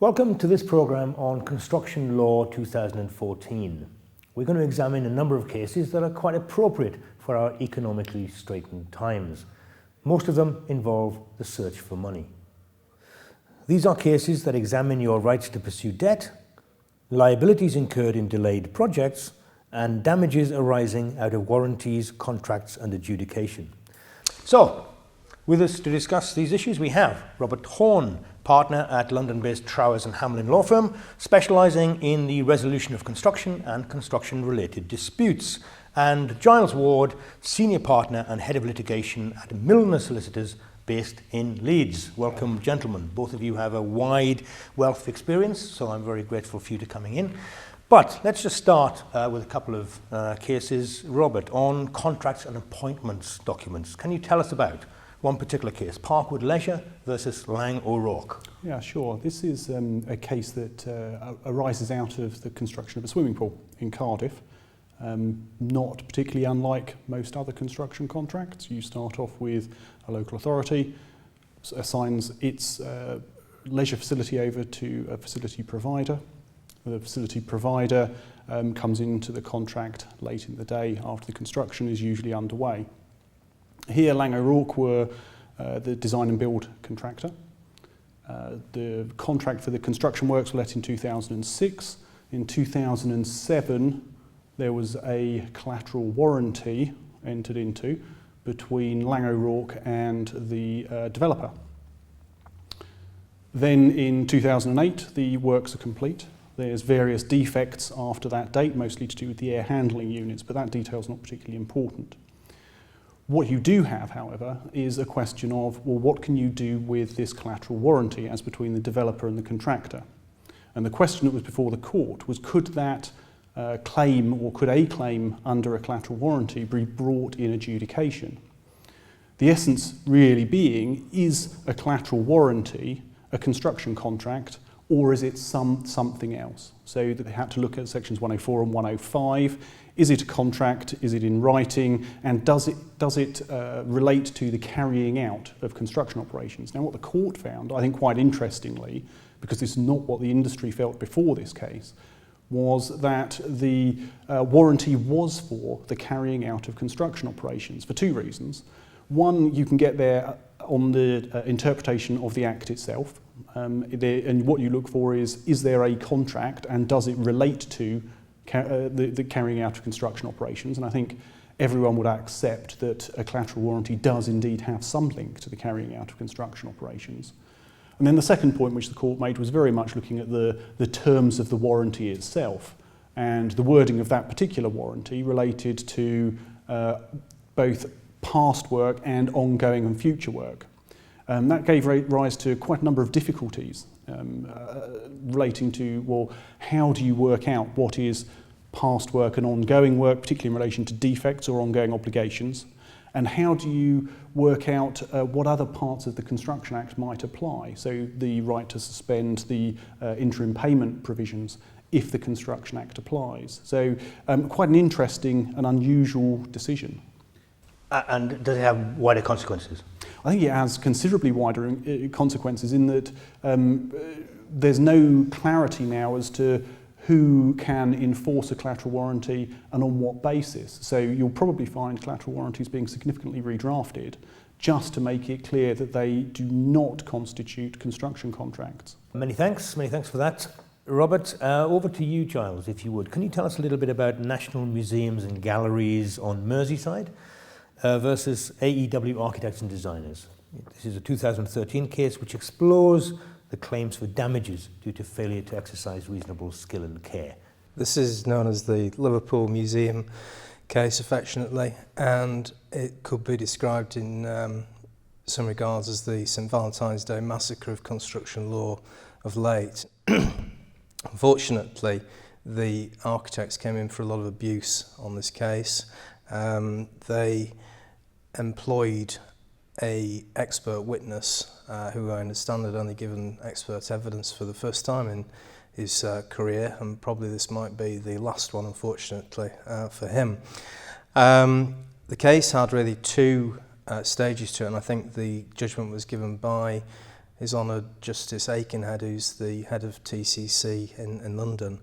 Welcome to this programme on Construction Law 2014. We're going to examine a number of cases that are quite appropriate for our economically straitened times. Most of them involve the search for money. These are cases that examine your rights to pursue debt, liabilities incurred in delayed projects, and damages arising out of warranties, contracts and adjudication. So, with us to discuss these issues we have Robert Horne, partner at London-based Trowers and Hamlin law firm, specialising in the resolution of construction and construction-related disputes, and Giles Ward, senior partner and head of litigation at Milner Solicitors, based in Leeds. Welcome, gentlemen. Both of you have a wide wealth of experience, so I'm very grateful for you to coming in. But let's just start with a couple of cases. Robert, on contracts and appointments documents, can you tell us about one particular case, Parkwood Leisure versus Laing O'Rourke? Yeah, sure. This is a case that arises out of the construction of a swimming pool in Cardiff. Not particularly unlike most other construction contracts. You start off with a local authority, assigns its leisure facility over to a facility provider. The facility provider comes into the contract late in the day after the construction is usually underway. Here, Laing O'Rourke were the design and build contractor. The contract for the construction works were let in 2006. In 2007, there was a collateral warranty entered into between Laing O'Rourke and the developer. Then in 2008, the works are complete. There's various defects after that date, mostly to do with the air handling units, but that detail is not particularly important. What you do have, however, is a question of, well, what can you do with this collateral warranty as between the developer and the contractor? And the question that was before the court was, could that claim, or could a claim under a collateral warranty be brought in adjudication? The essence really being, is a collateral warranty a construction contract, or is it something else? So that they had to look at sections 104 and 105. Is it a contract? Is it in writing? And does it relate to the carrying out of construction operations? Now, what the court found, I think quite interestingly, because this is not what the industry felt before this case, was that the warranty was for the carrying out of construction operations for two reasons. One, you can get there on the interpretation of the Act itself, and what you look for is there a contract and does it relate to the carrying out of construction operations? And I think everyone would accept that a collateral warranty does indeed have some link to the carrying out of construction operations. And then the second point which the court made was very much looking at the terms of the warranty itself, and the wording of that particular warranty related to both past work and ongoing and future work. That gave rise to quite a number of difficulties relating to, well, how do you work out what is past work and ongoing work, particularly in relation to defects or ongoing obligations, and how do you work out what other parts of the Construction Act might apply, so the right to suspend the interim payment provisions if the Construction Act applies. So quite an interesting and unusual decision. And does it have wider consequences? I think it has considerably wider consequences in that there's no clarity now as to who can enforce a collateral warranty and on what basis. So you'll probably find collateral warranties being significantly redrafted just to make it clear that they do not constitute construction contracts. Many thanks for that. Robert, over to you, Giles, if you would. Can you tell us a little bit about National Museums and Galleries on Merseyside versus AEW Architects and Designers? This is a 2013 case which explores the claims for damages due to failure to exercise reasonable skill and care. This is known as the Liverpool Museum case, affectionately, and it could be described in some regards as the St Valentine's Day massacre of construction law of late. Unfortunately, the architects came in for a lot of abuse on this case. They employed an expert witness who I understand had only given expert evidence for the first time in his career, and probably this might be the last one, unfortunately, for him. The case had really two stages to it, and I think the judgment was given by His Honour Justice Aikenhead, who's the head of TCC in London,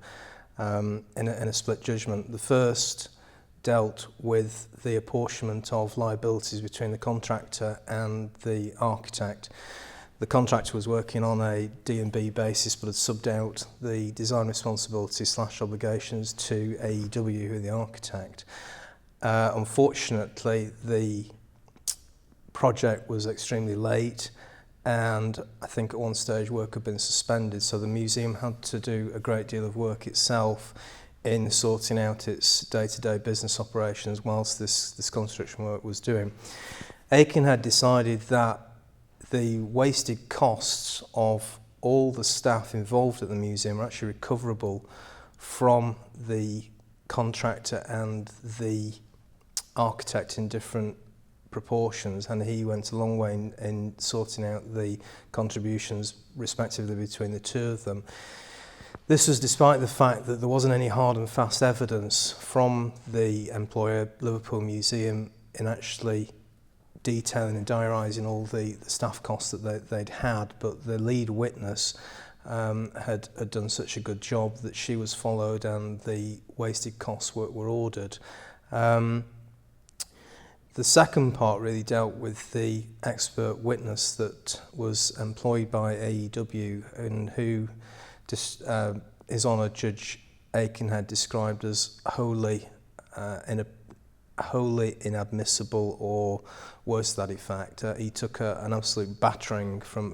in a split judgment. The first dealt with the apportionment of liabilities between the contractor and the architect. The contractor was working on a D&B basis but had subbed out the design responsibility / obligations to AEW, who are the architect. Unfortunately, the project was extremely late, and I think at one stage work had been suspended, so the museum had to do a great deal of work itself in sorting out its day-to-day business operations whilst this construction work was doing. Aikenhead decided that the wasted costs of all the staff involved at the museum are actually recoverable from the contractor and the architect in different proportions, and he went a long way in sorting out the contributions respectively between the two of them. This was despite the fact that there wasn't any hard and fast evidence from the employer, Liverpool Museum, in actually detailing and diarising all the staff costs that they'd had, but the lead witness had done such a good job that she was followed and the wasted costs were ordered. The second part really dealt with the expert witness that was employed by AEW and who His Honour Judge Aikenhead described as wholly inadmissible, or worse to that effect. He took an absolute battering from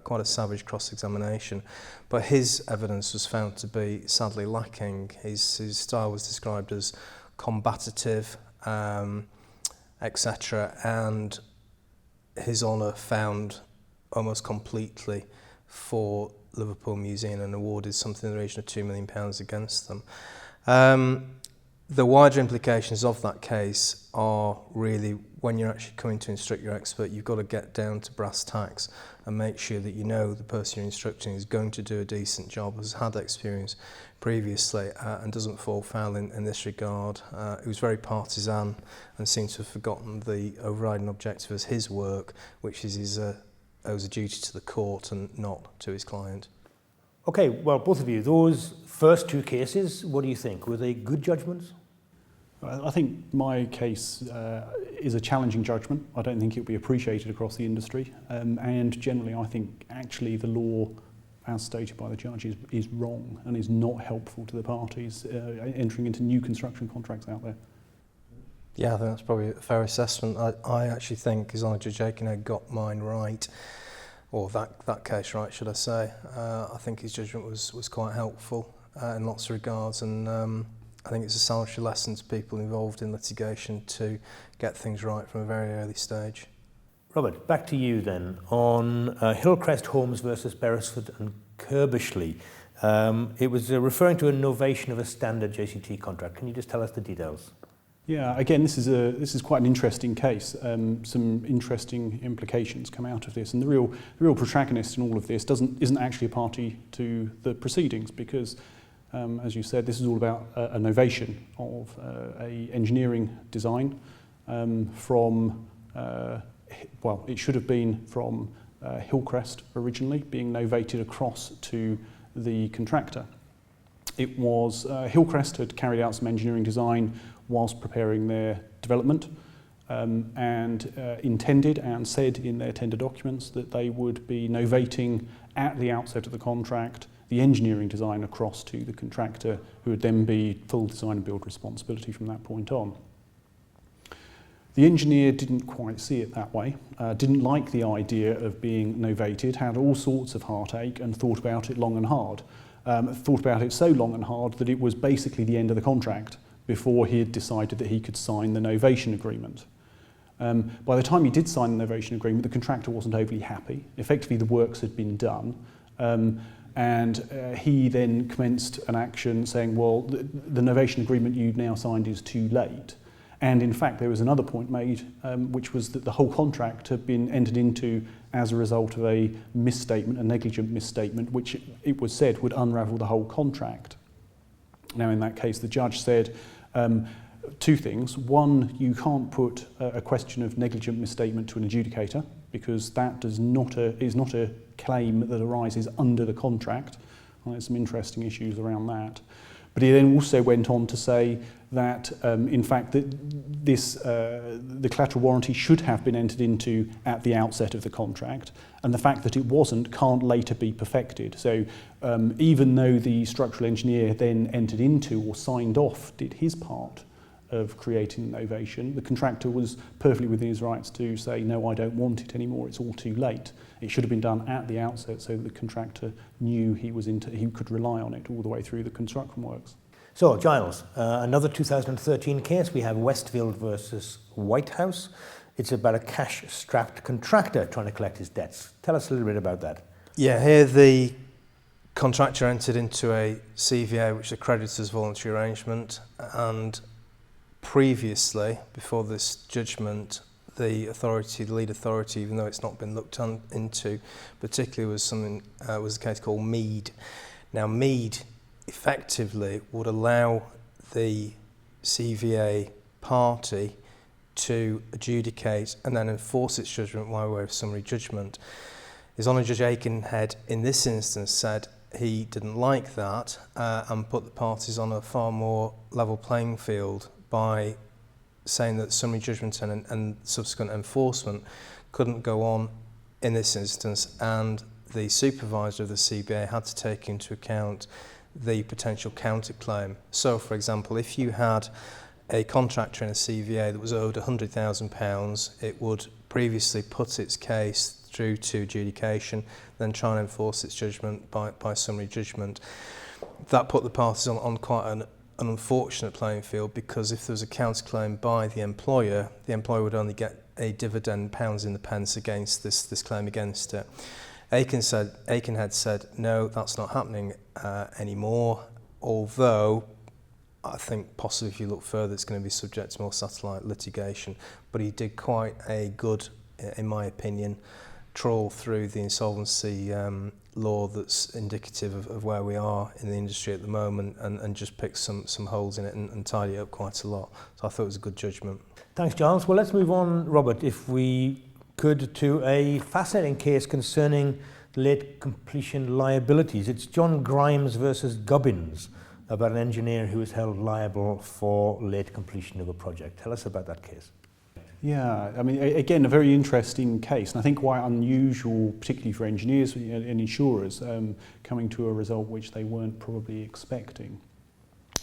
quite a savage cross-examination, but his evidence was found to be sadly lacking. His style was described as combative, etc., and His Honour found almost completely for Liverpool Museum and awarded something in the region of £2 million against them. The wider implications of that case are really, when you're actually coming to instruct your expert, you've got to get down to brass tacks and make sure that you know the person you're instructing is going to do a decent job, has had experience previously, and doesn't fall foul in this regard. He was very partisan and seems to have forgotten the overriding objective as his work, which is his owes a duty to the court and not to his client. Okay, well, both of you, those first two cases, what do you think? Were they good judgments? I think my case is a challenging judgment. I don't think it will be appreciated across the industry. And generally, I think actually the law, as stated by the judge, is wrong and is not helpful to the parties entering into new construction contracts out there. Yeah, I think that's probably a fair assessment. I actually think His Honour Judge Aikenhead got mine right, or that case right, should I say. I think his judgment was quite helpful in lots of regards, and I think it's a salutary lesson to people involved in litigation to get things right from a very early stage. Robert, back to you then. On Hillcrest Homes versus Beresford and Kerbishley, it was referring to a novation of a standard JCT contract. Can you just tell us the details? Yeah, again, this is quite an interesting case. Some interesting implications come out of this, and the real protagonist in all of this isn't actually a party to the proceedings, because, as you said, this is all about a novation of a engineering design from well, it should have been from Hillcrest originally, being novated across to the contractor. It was Hillcrest had carried out some engineering design whilst preparing their development, and intended and said in their tender documents that they would be novating at the outset of the contract the engineering design across to the contractor, who would then be full design and build responsibility from that point on. The engineer didn't quite see it that way, didn't like the idea of being novated, had all sorts of heartache and thought about it long and hard. Thought about it so long and hard that it was basically the end of the contract before he had decided that he could sign the novation agreement. By the time he did sign the novation agreement, the contractor wasn't overly happy. Effectively, the works had been done, and he then commenced an action saying, well, the novation agreement you've now signed is too late. And in fact, there was another point made, which was that the whole contract had been entered into as a result of a misstatement, a negligent misstatement, which it was said would unravel the whole contract. Now, in that case, the judge said, Two things. One, you can't put a question of negligent misstatement to an adjudicator, because that is not a claim that arises under the contract. There's some interesting issues around that. But he then also went on to say that, in fact, that the collateral warranty should have been entered into at the outset of the contract, and the fact that it wasn't can't later be perfected. So even though the structural engineer then entered into or signed off, did his part of creating an ovation, the contractor was perfectly within his rights to say, no, I don't want it anymore, it's all too late. It should have been done at the outset so that the contractor knew he could rely on it all the way through the construction works. So, Giles, another 2013 case. We have Westfield versus Whitehouse. It's about a cash-strapped contractor trying to collect his debts. Tell us a little bit about that. Yeah, here the contractor entered into a CVA, which is a creditor's voluntary arrangement, and previously, before this judgment, the lead authority, even though it's not been looked into, particularly was a case called Mead. Now, Mead effectively would allow the CVA party to adjudicate and then enforce its judgment by way of summary judgment. His Honour Judge Aikenhead, in this instance, said he didn't like that and put the parties on a far more level playing field by saying that summary judgment and subsequent enforcement couldn't go on in this instance, and the supervisor of the CBA had to take into account the potential counterclaim. So, for example, if you had a contractor in a CVA that was owed £100,000, it would previously put its case through to adjudication, then try and enforce its judgment by summary judgment. That put the parties on quite an unfortunate playing field, because if there was a counterclaim by the employer would only get a dividend pounds in the pence against this claim against it. Aikenhead said, no, that's not happening anymore, although I think possibly if you look further it's going to be subject to more satellite litigation. But he did quite a good, in my opinion, trawl through the insolvency law that's indicative of where we are in the industry at the moment, and just picked some holes in it and tidy it up quite a lot. So I thought it was a good judgment. Thanks, Giles. Well, let's move on, Robert, if we could, to a fascinating case concerning late completion liabilities. It's John Grimes versus Gubbins, about an engineer who is held liable for late completion of a project. Tell us about that case. Yeah, I mean, again, a very interesting case, and I think quite unusual, particularly for engineers and insurers, coming to a result which they weren't probably expecting.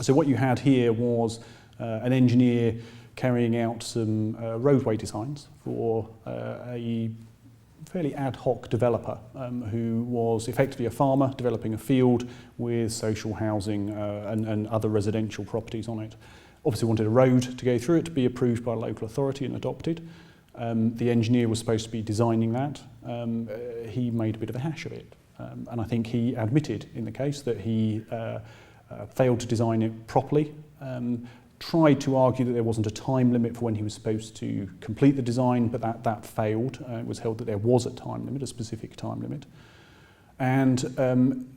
So what you had here was an engineer carrying out some roadway designs for a fairly ad hoc developer who was effectively a farmer developing a field with social housing and other residential properties on it. Obviously wanted a road to go through it to be approved by a local authority and adopted. The engineer was supposed to be designing that. He made a bit of a hash of it. And I think he admitted in the case that he failed to design it properly, tried to argue that there wasn't a time limit for when he was supposed to complete the design, but that failed. It was held that there was a time limit, a specific time limit. And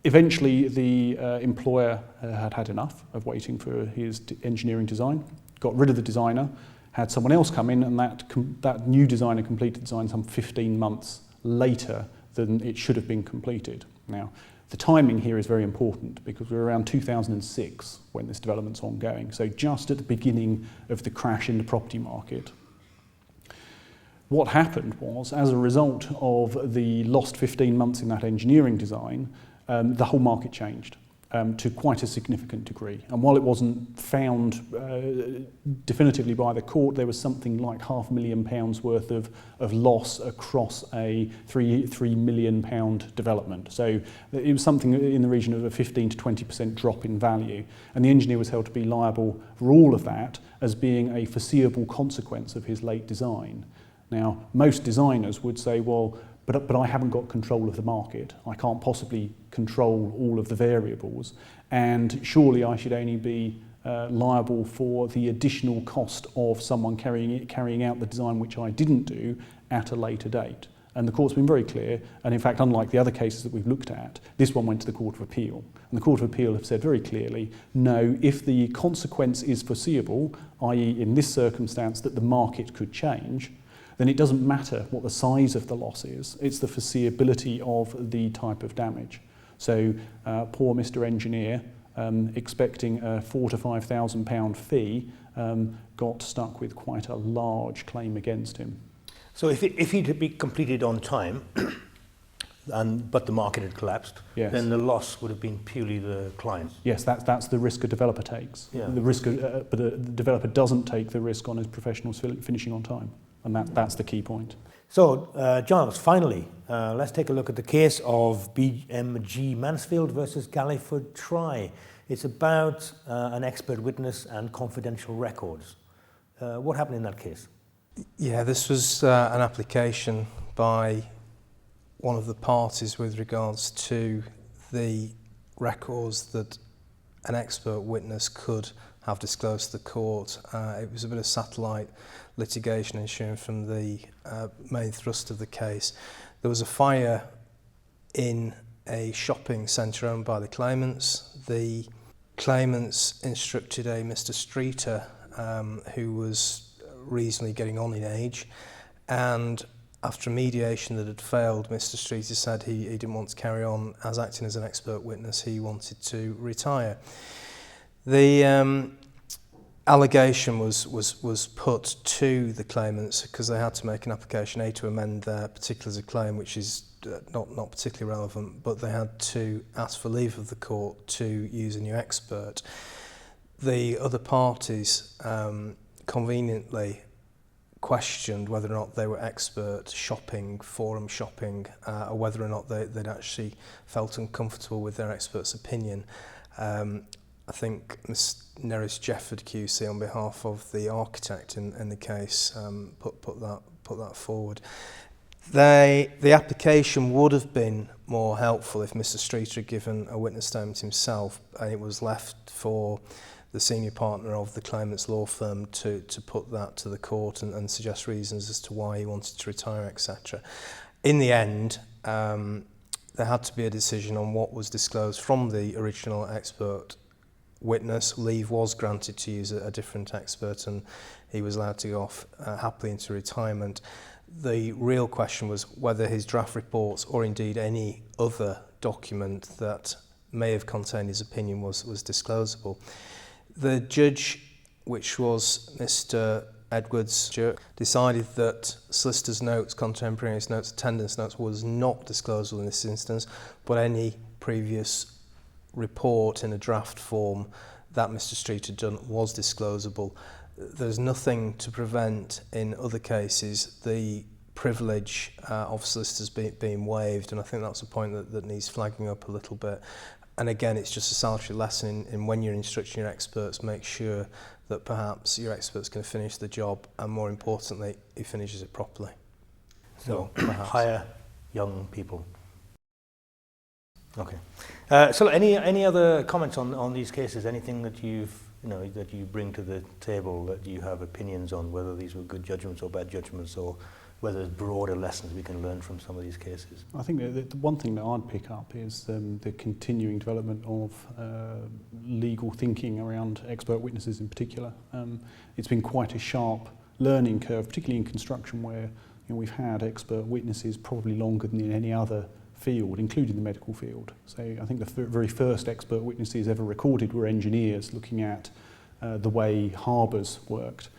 eventually, the employer had had enough of waiting for his engineering design, got rid of the designer, had someone else come in, and that new designer completed the design some 15 months later than it should have been completed. Now, the timing here is very important because we're around 2006 when this development's ongoing, so just at the beginning of the crash in the property market. What happened was, as a result of the lost 15 months in that engineering design, the whole market changed to quite a significant degree. And while it wasn't found definitively by the court, there was something like £500,000 worth of loss across a £3 million development. So it was something in the region of a 15 to 20% drop in value. And the engineer was held to be liable for all of that as being a foreseeable consequence of his late design. Now, most designers would say, well, but I haven't got control of the market. I can't possibly control all of the variables, and surely I should only be liable for the additional cost of someone carrying out the design which I didn't do at a later date. And the court's been very clear, and in fact, unlike the other cases that we've looked at, this one went to the Court of Appeal. And the Court of Appeal have said very clearly, no, if the consequence is foreseeable, i.e. in this circumstance that the market could change, then it doesn't matter what the size of the loss is, it's the foreseeability of the type of damage. So poor Mr. Engineer, expecting a £4,000 to £5,000 fee, got stuck with quite a large claim against him. So if he'd be completed on time, but the market had collapsed, Yes. then the loss would have been purely the client. Yes, that's the risk a developer takes. Yeah. The risk, but the developer doesn't take the risk on his professionals finishing on time, and that's the key point. So, Giles, finally, let's take a look at the case of BMG Mansfield versus Galliford Try. It's about an expert witness and confidential records. What happened in that case? Yeah, this was an application by one of the parties with regards to the records that an expert witness could have disclosed to the court. It was a bit of satellite litigation ensuing from the main thrust of the case. There was a fire in a shopping centre owned by the claimants. The claimants instructed a Mr. Streeter, who was reasonably getting on in age, and after a mediation that had failed, Mr. Streeter said he didn't want to carry on as acting as an expert witness. He wanted to retire. The allegation was put to the claimants because they had to make an application to amend their particulars of claim, which is not particularly relevant, but they had to ask for leave of the court to use a new expert. The other parties conveniently questioned whether or not they were expert shopping, forum shopping, or whether or not they'd actually felt uncomfortable with their expert's opinion. I think Ms. Neris Jefford QC, on behalf of the architect in the case, put that forward. The application would have been more helpful if Mr. Streeter had given a witness statement himself, and it was left for the senior partner of the claimant's law firm to put that to the court and suggest reasons as to why he wanted to retire, etc. In the end, there had to be a decision on what was disclosed from the original expert witness. Leave was granted to use a different expert, and he was allowed to go off happily into retirement. The real question was whether his draft reports, or indeed any other document that may have contained his opinion, was disclosable. The judge, which was Mr. Edwards, decided that solicitor's notes, contemporaneous notes, attendance notes was not disclosable in this instance, but any previous report in a draft form that Mr. Street had done was disclosable. There's nothing to prevent, in other cases, the privilege of solicitors being waived, and I think that's a point that needs flagging up a little bit. And again, it's just a salutary lesson in when you're instructing your experts, make sure that perhaps your expert's going to finish the job, and more importantly, he finishes it properly. So hire young people. Okay. So any other comments on these cases? Anything that that you bring to the table that you have opinions on, whether these were good judgments or bad judgments, or whether there's broader lessons we can learn from some of these cases? I think the one thing that I'd pick up is the continuing development of legal thinking around expert witnesses in particular. It's been quite a sharp learning curve, particularly in construction, where we've had expert witnesses probably longer than in any other field, including the medical field. So I think the very first expert witnesses ever recorded were engineers looking at the way harbours worked.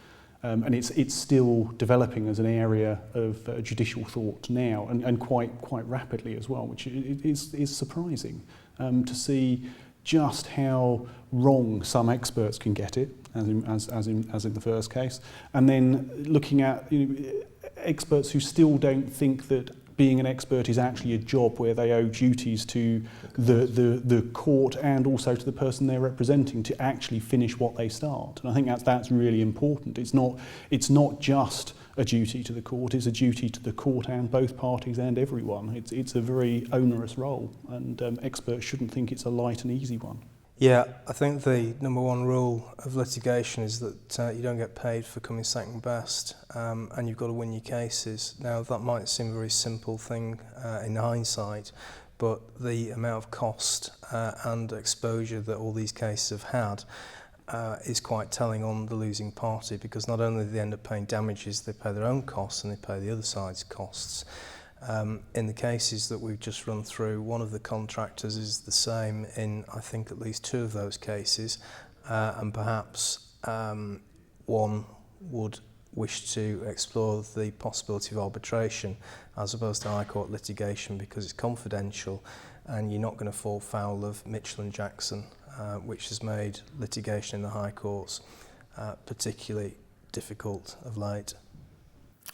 And it's still developing as an area of judicial thought now, and quite rapidly as well, which is surprising to see just how wrong some experts can get it, as in the first case, and then looking at experts who still don't think that being an expert is actually a job where they owe duties to the court and also to the person they're representing to actually finish what they start. And I think that's really important. It's not just a duty to the court, it's a duty to the court and both parties and everyone. It's a very onerous role, and experts shouldn't think it's a light and easy one. Yeah, I think the number one rule of litigation is that you don't get paid for coming second best, and you've got to win your cases. Now, that might seem a very simple thing in hindsight, but the amount of cost and exposure that all these cases have had is quite telling on the losing party, because not only do they end up paying damages, they pay their own costs and they pay the other side's costs. In the cases that we've just run through, one of the contractors is the same in, I think, at least two of those cases, and perhaps one would wish to explore the possibility of arbitration as opposed to High Court litigation, because it's confidential and you're not going to fall foul of Mitchell and Jackson, which has made litigation in the High Courts particularly difficult of late.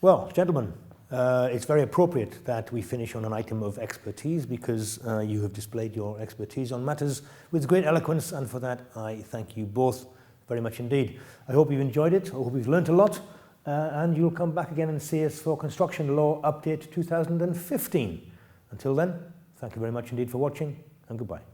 Well, gentlemen, it's very appropriate that we finish on an item of expertise, because you have displayed your expertise on matters with great eloquence, and for that I thank you both very much indeed. I hope you've enjoyed it. I hope you've learnt a lot, and you'll come back again and see us for Construction Law Update 2015. Until then, thank you very much indeed for watching, and goodbye.